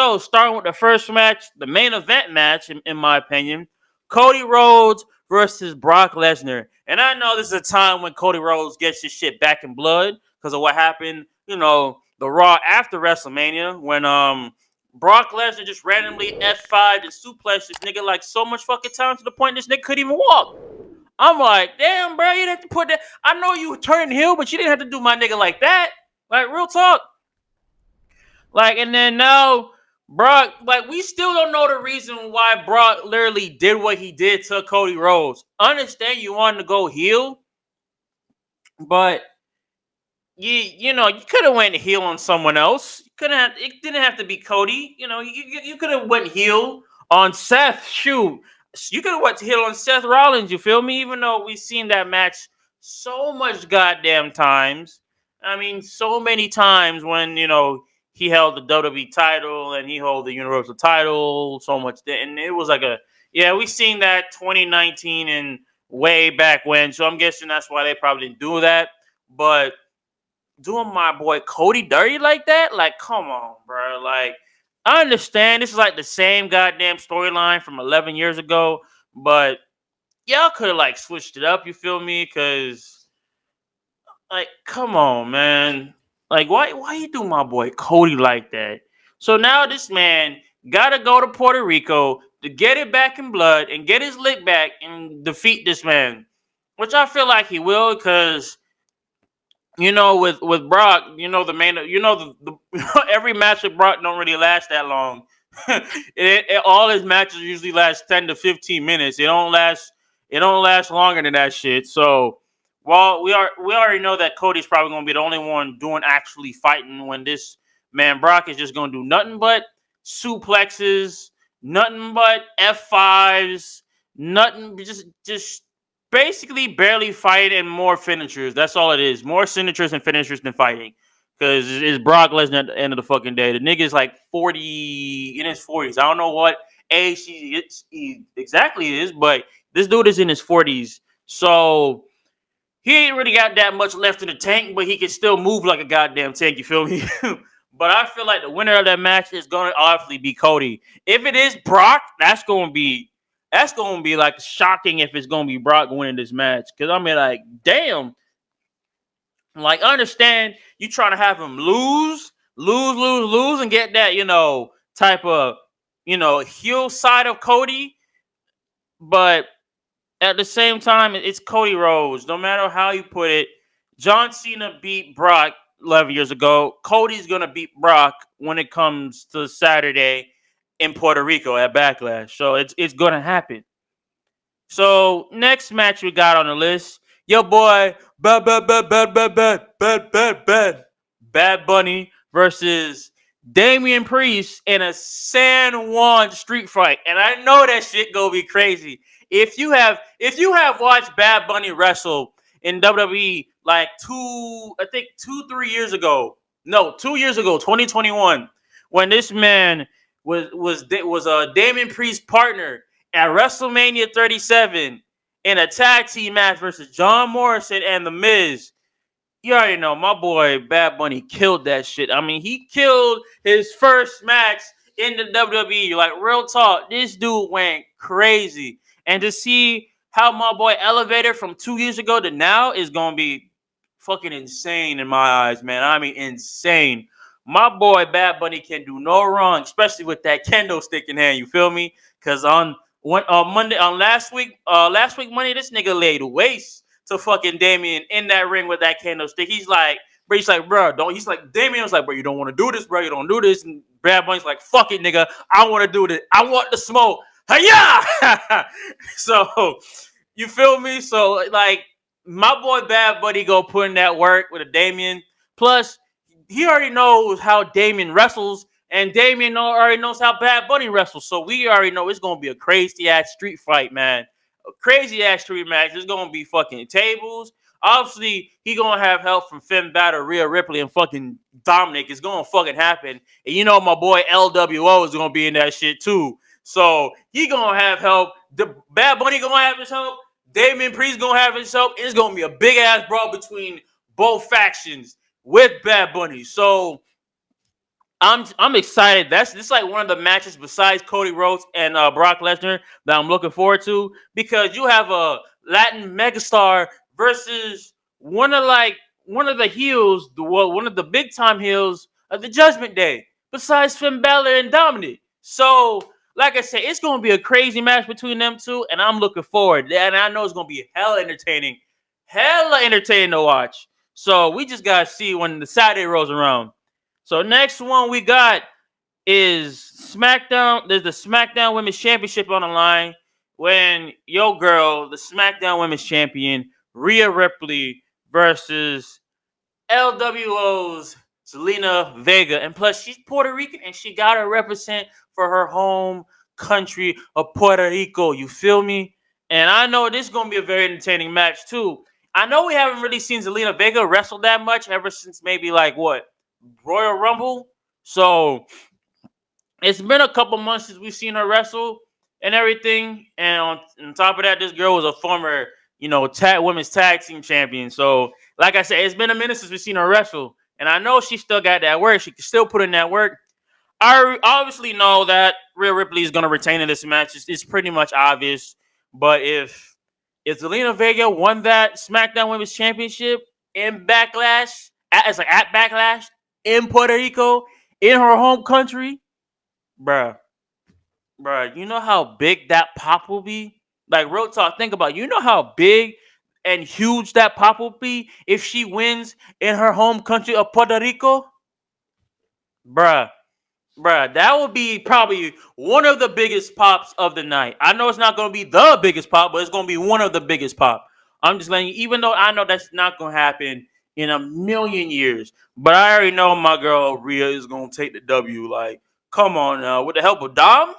go. Starting with the first match, the main event match, in my opinion, Cody Rhodes versus Brock Lesnar. And I know this is a time when Cody Rhodes gets his shit back in blood because of what happened, the Raw after WrestleMania when Brock Lesnar just randomly F5'd and suplexed this nigga like so much fucking time to the point this nigga couldn't even walk. I'm like, damn, bro, you didn't have to put that. I know you turning heel, but you didn't have to do my nigga like that. Like, real talk. Like, and then now Brock, like, we still don't know the reason why Brock literally did what he did to Cody Rhodes. Understand you wanted to go heel, but you could have went heel on someone else. You couldn't have. It didn't have to be Cody. You could have went heel on Seth. Shoot, you could have went heel on Seth Rollins. You feel me? Even though we've seen that match so much goddamn times. I mean, so many times when he held the WWE title and he held the Universal title. So much, and it was like we seen that 2019 and way back when. So I'm guessing that's why they probably didn't do that, but doing my boy Cody dirty like that? Like, come on, bro. Like, I understand this is like the same goddamn storyline from 11 years ago, but y'all could have like switched it up, you feel me? Because, like, come on, man. Like, why you do my boy Cody like that? So now this man gotta go to Puerto Rico to get it back in blood and get his lick back and defeat this man. Which I feel like he will, because with Brock, the main, the every match with Brock don't really last that long. All his matches usually last 10 to 15 minutes. It don't last. It don't last longer than that shit. So, well, we already know that Cody's probably gonna be the only one doing actually fighting when this man Brock is just gonna do nothing but suplexes, nothing but F5s, nothing just basically barely fight and more finishers. That's all it is. More signatures and finishers than fighting. Because it's Brock Lesnar at the end of the fucking day. The nigga's like 40, in his 40s. I don't know what age he exactly is, but this dude is in his 40s. So he ain't really got that much left in the tank, but he can still move like a goddamn tank. You feel me? But I feel like the winner of that match is going to obviously be Cody. If it is Brock, that's going to be like shocking if it's going to be Brock winning this match. Because I mean, like, damn. Like, I understand you trying to have him lose, and get that, type of, heel side of Cody. But at the same time, it's Cody Rhodes. No matter how you put it, John Cena beat Brock 11 years ago. Cody's going to beat Brock when it comes to Saturday in Puerto Rico at Backlash. So it's going to happen. So next match we got on the list, your boy Bad Bunny versus Damian Priest in a San Juan street fight. And I know that shit gonna be crazy. If you have watched Bad Bunny wrestle in WWE like 3 years ago. No, 2 years ago, 2021, when this man was Damian Priest's partner at WrestleMania 37 in a tag team match versus John Morrison and The Miz. You already know my boy Bad Bunny killed that shit. I mean, he killed his first match in the WWE. Like, real talk, this dude went crazy. And to see how my boy elevated from 2 years ago to now is going to be fucking insane in my eyes, man. I mean, insane. My boy Bad Bunny can do no wrong, especially with that kendo stick in hand. You feel me? Because on last week Monday, this nigga laid waste to fucking Damian in that ring with that kendo stick. He's like, bro, don't. He's like, Damian was like, bro, you don't want to do this, bro. You don't do this. And Bad Bunny's like, fuck it, nigga. I want to do this. I want the smoke. Hiya! So, you feel me? So, like, my boy Bad Bunny go put in that work with a Damian. Plus, he already knows how Damian wrestles, and Damian already knows how Bad Bunny wrestles. So we already know it's going to be a crazy-ass street fight, man. A crazy-ass street match. It's going to be fucking tables. Obviously, he going to have help from Finn Balor, Rhea Ripley, and fucking Dominic. It's going to fucking happen. And you know my boy LWO is going to be in that shit, too. So he going to have help. The Bad Bunny going to have his help. Damian Priest going to have his help. It's going to be a big-ass brawl between both factions with Bad Bunny. So I'm excited. This is like one of the matches besides Cody Rhodes and Brock Lesnar that I'm looking forward to because you have a Latin megastar versus one of the heels, one of the big time heels of the Judgment Day, besides Finn Balor and Dominic. So, like I said, it's gonna be a crazy match between them two, and I'm looking forward. And I know it's gonna be hella entertaining to watch. So we just gotta see when the Saturday rolls around. So next one we got is SmackDown. There's the SmackDown Women's Championship on the line when yo girl, the SmackDown Women's Champion, Rhea Ripley versus LWO's Zelina Vega. And plus she's Puerto Rican and she gotta represent for her home country of Puerto Rico. You feel me? And I know this is gonna be a very entertaining match too. I know we haven't really seen Zelina Vega wrestle that much ever since maybe like what Royal Rumble. So it's been a couple months since we've seen her wrestle and everything. And on top of that, this girl was a former, women's tag team champion. So, like I said, it's been a minute since we've seen her wrestle. And I know she still got that work. She can still put in that work. I obviously know that Rhea Ripley is going to retain in this match. It's pretty much obvious. But if Zelina Vega won that SmackDown Women's Championship in Backlash, at Backlash in Puerto Rico, in her home country, bruh, you know how big that pop will be? Like, real talk, think about it. You know how big and huge that pop will be if she wins in her home country of Puerto Rico? Bruh, that would be probably one of the biggest pops of the night. I know it's not going to be the biggest pop, but it's going to be one of the biggest pop. I'm just letting you, even though I know that's not going to happen in a million years, but I already know my girl Rhea is going to take the W. Like, come on now. With the help of Dom?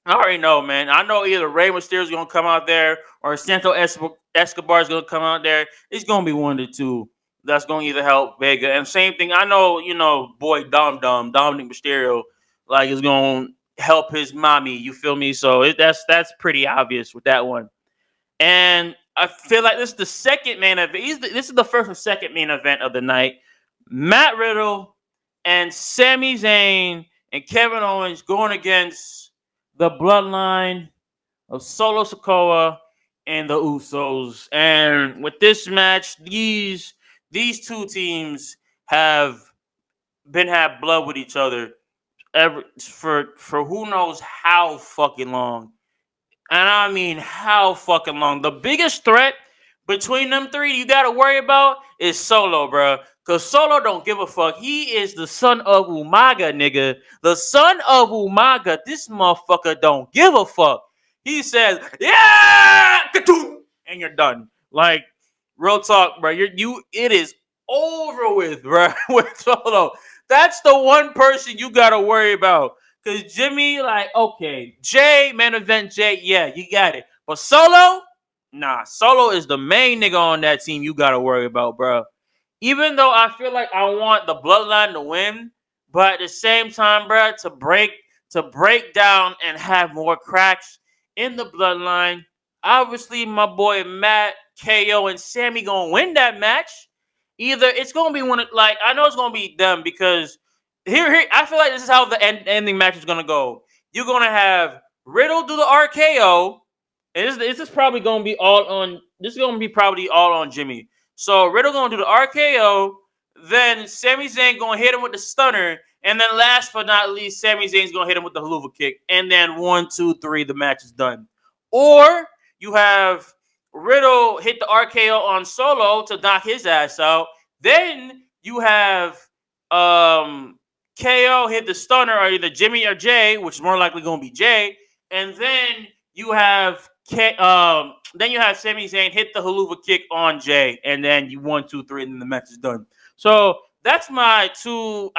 I already know, man. I know either Rey Mysterio is gonna come out there or Escobar is gonna come out there. It's gonna be one of the two. That's gonna either help Vega. And same thing. I know, boy Dominic Mysterio, like is gonna help his mommy. You feel me? So that's pretty obvious with that one. And I feel like this is the second main event. This is the first and second main event of the night. Matt Riddle and Sami Zayn and Kevin Owens going against the Bloodline of Solo Sikoa and the Usos. And with this match, these two teams have been had blood with each other ever for who knows how fucking long. And I mean, how fucking long? The biggest threat between them three you got to worry about is Solo, bro. Because Solo don't give a fuck. He is the son of Umaga, nigga. The son of Umaga. This motherfucker don't give a fuck. He says, yeah! And you're done. Like, real talk, bro. It is over with, bro, with Solo. That's the one person you got to worry about. Cause Jimmy, like, okay, Jay, main event Jay, yeah, you got it. But Solo, nah, Solo is the main nigga on that team you gotta worry about, bro. Even though I feel like I want the bloodline to win, but at the same time, bro, to break down and have more cracks in the bloodline. Obviously, my boy Matt, KO, and Sammy gonna win that match. Either it's gonna be one of, like, I know it's gonna be them because here I feel like this is how the ending match is gonna go. You're gonna have Riddle do the RKO, and this is probably gonna be all on. This is gonna be probably all on Jimmy. So Riddle gonna do the RKO, then Sami Zayn gonna hit him with the stunner, and then last but not least, Sami Zayn's gonna hit him with the haluva kick, and then 1, 2, 3, the match is done. Or you have Riddle hit the RKO on Solo to knock his ass out. Then you have KO hit the stunner or either Jimmy or Jay, which is more likely going to be Jay, and then you have Sami Zayn hit the haluva kick on Jay, and then you 1, 2, 3, and then the match is done. So that's my two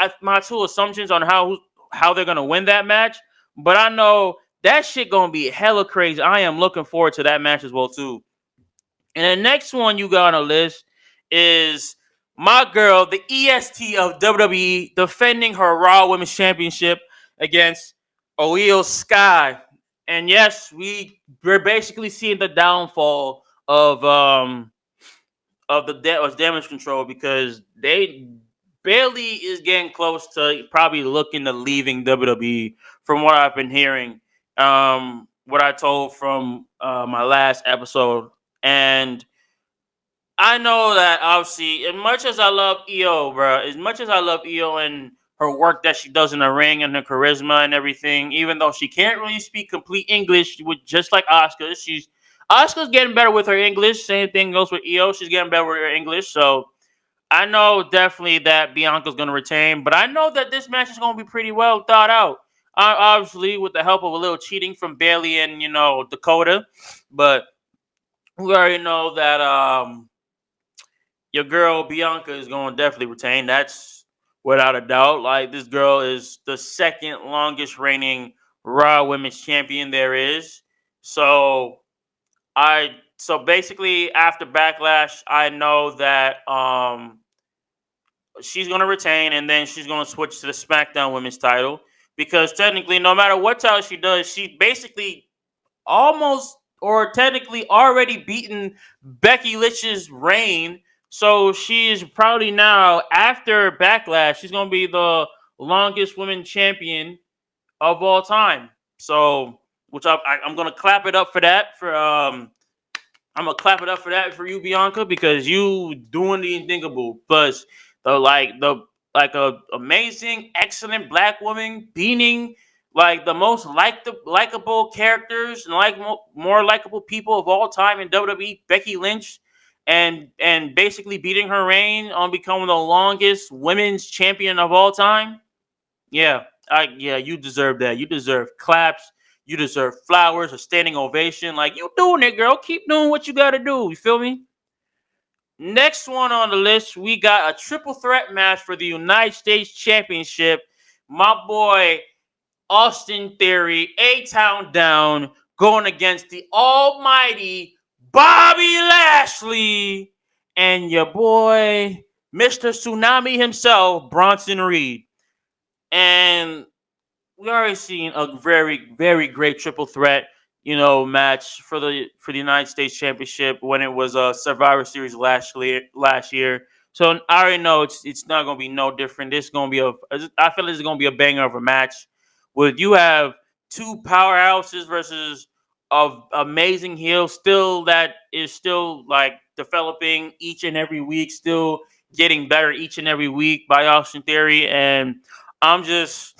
assumptions on how they're gonna win that match. But I know that shit gonna be hella crazy. I am looking forward to that match as well too. And the next one you got on the list is my girl, the EST of WWE, defending her Raw Women's Championship against Io Sky. And yes, we're basically seeing the downfall of the damage control because Bailey is getting close to probably looking to leaving WWE from what I've been hearing. What I told from my last episode. And I know that obviously, as much as I love EO, bro, as much as I love EO and her work that she does in the ring and her charisma and everything, even though she can't really speak complete English, with just like Asuka, Asuka's getting better with her English. Same thing goes with EO. She's getting better with her English. So I know definitely that Bianca's going to retain, but I know that this match is going to be pretty well thought out. Obviously, with the help of a little cheating from Bailey and Dakota, but we already know that your girl Bianca is going to definitely retain. That's without a doubt. Like, this girl is the second longest reigning Raw Women's Champion there is. So basically after Backlash, I know that she's going to retain, and then she's going to switch to the SmackDown Women's title, because technically, no matter what title she does, she basically almost or technically already beaten Becky Lynch's reign. So she is probably now, after Backlash, she's going to be the longest women champion of all time. So, which I'm going to clap it up for that. I'm gonna clap it up for that for you, Bianca, because you doing the unthinkable. Plus, the like a amazing, excellent black woman beating like the most likable characters and more likable people of all time in WWE, Becky Lynch, and basically beating her reign on becoming the longest women's champion of all time. Yeah, you deserve that. You deserve claps. You deserve flowers, a standing ovation. Like, you doing it, girl. Keep doing what you gotta do. You feel me? Next one on the list, we got a triple threat match for the United States Championship. My boy Austin Theory, A-Town Down, going against the almighty Bobby Lashley and your boy Mr. Tsunami himself, Bronson Reed. And we already seen a very, very great triple threat, match for the United States Championship when it was a Survivor Series last year. So I already know it's not gonna be no different. This is gonna be I feel this is gonna be a banger of a match. Would you have two powerhouses versus of amazing heels, still that is still like developing each and every week, still getting better each and every week by Austin Theory, and I'm just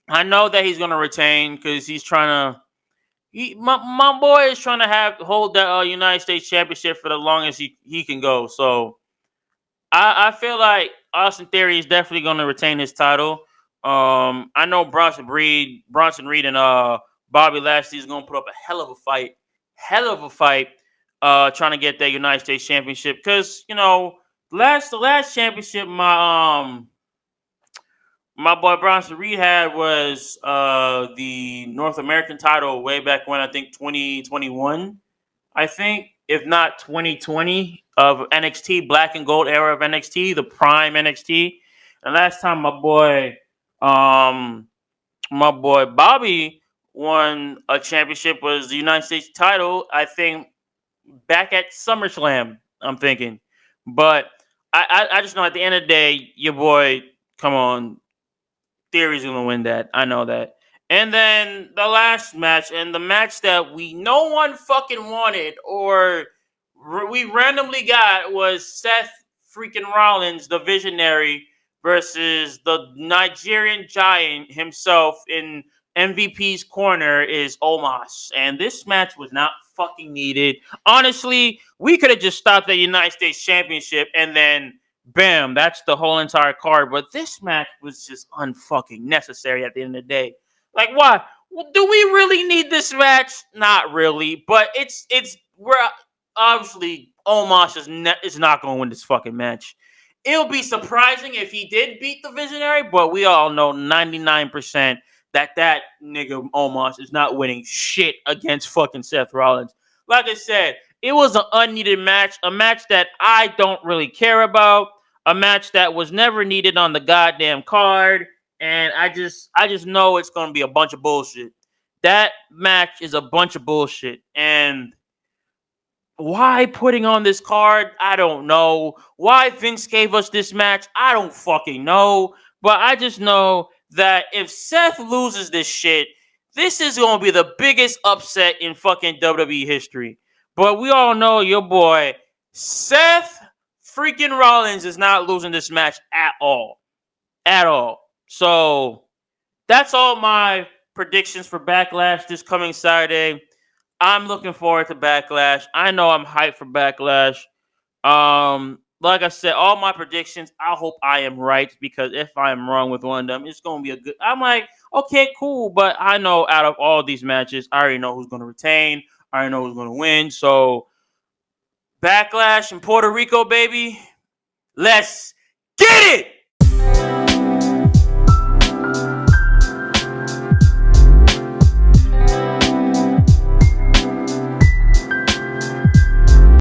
I know that he's gonna retain because he's trying to. My boy is trying to hold that United States Championship for the longest he can go. So I feel like Austin Theory is definitely gonna retain his title. I know Bronson Reed, and Bobby Lashley is gonna put up a hell of a fight, trying to get that United States Championship because the last championship my boy Bronson Reed had was the North American title way back when, I think 2021, I think, if not 2020, of NXT, black and gold era of NXT, the prime NXT. And last time um my boy Bobby won a championship was the United States title, I think back at SummerSlam, I'm thinking. But I just know at the end of the day, your boy, come on, Theory's gonna win that. I know that. And then the last match, and the match that no one fucking wanted, or we randomly got, was Seth freaking Rollins, the Visionary, versus the Nigerian Giant himself in MVP's corner is Omos. And this match was not fucking needed. Honestly, we could have just stopped at United States Championship and then bam, that's the whole entire card. But this match was just unfucking necessary at the end of the day. Like, why? Well, do we really need this match? Not really. But we're obviously Omos is not going to win this fucking match. It'll be surprising if he did beat the Visionary, but we all know 99% that nigga Omos is not winning shit against fucking Seth Rollins. Like I said, it was an unneeded match, a match that I don't really care about, a match that was never needed on the goddamn card, and I just know it's going to be a bunch of bullshit. That match is a bunch of bullshit, and Why putting on this card? I don't know. Why Vince gave us this match? I don't fucking know. But I just know that if Seth loses this shit, this is going to be the biggest upset in fucking WWE history. But we all know your boy, Seth freaking Rollins, is not losing this match at all. At all. So that's all my predictions for Backlash this coming Saturday. I'm looking forward to Backlash. I know I'm hyped for Backlash. Like I said, all my predictions, I hope I am right, because if I'm wrong with one of them, it's gonna be a good. I'm like, okay, cool, but I know out of all these matches, I already know who's gonna retain. I already know who's gonna win. So Backlash in Puerto Rico, baby. Let's get it!